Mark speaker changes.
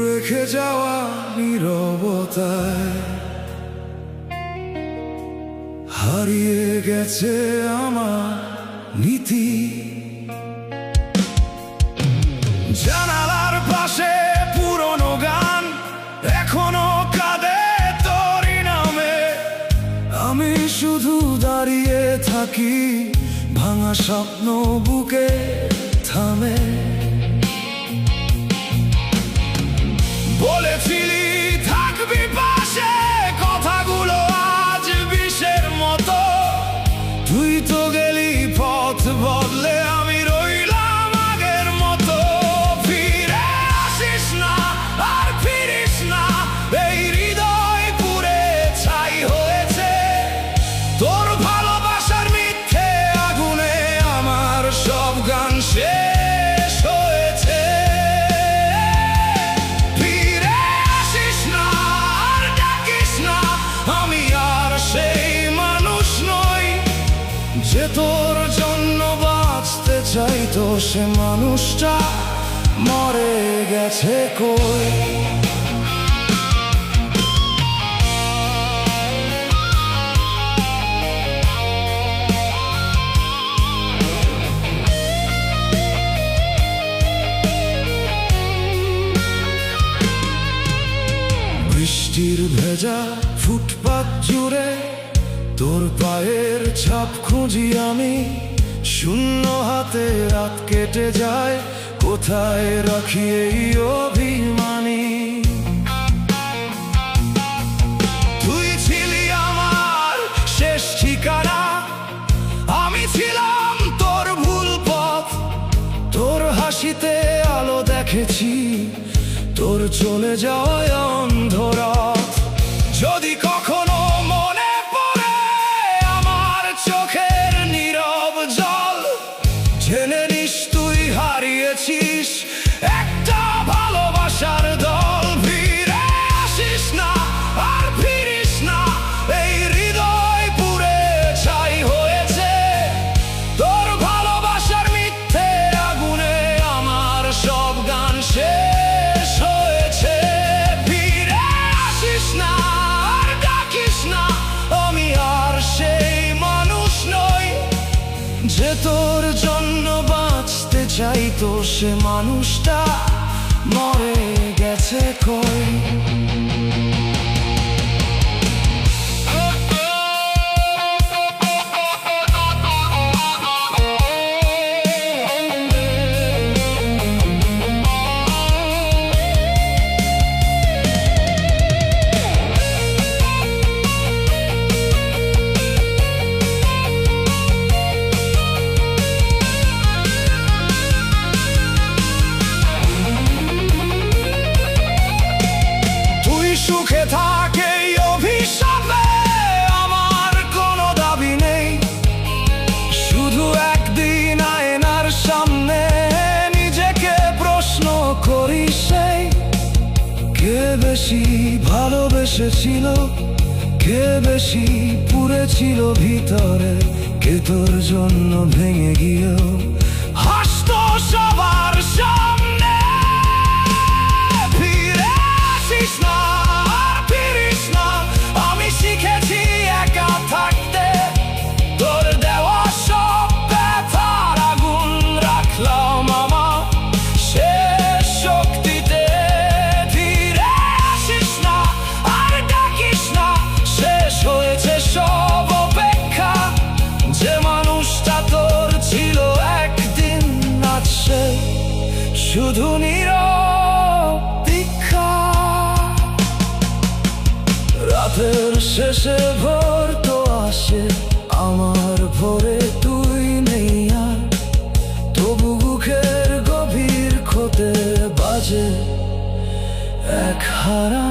Speaker 1: রেখে যাওয়া নীরবতায় হারিয়ে গেছে আমার নীতি। জানালার পাশে পুরনো গান এখনো কাঁদে তোরই নামে। আমি শুধু দাঁড়িয়ে থাকি, ভাঙা স্বপ্ন বুকে থামে। বলেছিলি থাকবি পাশে, কথাগুলো আজ বিষের মতো। তুই তো গেলি পথ বদলে, আমি রইলাম আগের মতো। ফিরে আসিস না আর ফিরিস না, এই হৃদয় পুড়ে ছাই হয়েছে। তোর ভালোবাসার মিথ্যে আগুনে আমার সব গান শেষ হয়েছে। ফিরে আসিস না আর ডাকিস না, আমি আর সেই মানুষ নই যে তোর জন্য বাঁচতে চাইতো। সে মানুষটা মরে গেছে কই। বৃষ্টির ভেজা ফুটপাত জুড়ে তোর পায়ের ছাপ খুঁজি আমি। শূন্য হাতে রাত কেটে যায়, কোথায় রাখি এই অভিমানী। তুই ছিলি আমার শেষ ঠিকানা, আমি ছিলাম তোর ভুল পথ। তোর হাসিতে আলো দেখেছি, তোর চলে যাওয়ায় অন্ধরাত। যদি কখনো মনে পড়ে আমার চোখের নীরব জল, জেনে নিস তুই হারিয়েছিস একটা ভালোবাসার দল। ফিরে আসিস না আর ফিরিস না, এই হৃদয় পুড়ে ছাই হয়েছে। তোর ভালোবাসার মিথ্যে আগুনে আমার সব গান শেষ হয়েছে। ফিরে আসিস না আর ডাকিস না, আমি আর সেই মানুষ নই যে তোর জন্য বাঁচতে চাইতো। সে মানুষটা মরে গেছে কই। সুখে থাকে অভিশাপে, আমার কোনো দাবি নেই। শুধু একদিন আয়নার সামনে নিজেকে প্রশ্ন করি, সেই কে বেশি ভালোবেসেছিল, কে বেশি পুড়েছিল ভিতরে। কে তোর জন্য ভেঙে গিয়েও হাসতো সবার সামনে। ফিরে আসিস না, আমি শিখেছি একা থাকতে। তোর দেওয়া সব ব্যথার আগুন রাখলাম আমার শেষ শক্তিতে। ফিরে আসিস না আর ডাকিস না, শেষ হয়েছে সব অপেক্ষা। যে মানুষটা তোর ছিল একদিন, আজ সে শুধু নীরব দীক্ষা। রাতের শেষে ভোর তো আসে, আমার ভোরে তুই নেই আর। তবু বুকের গভীর ক্ষতে বাজে এক হারা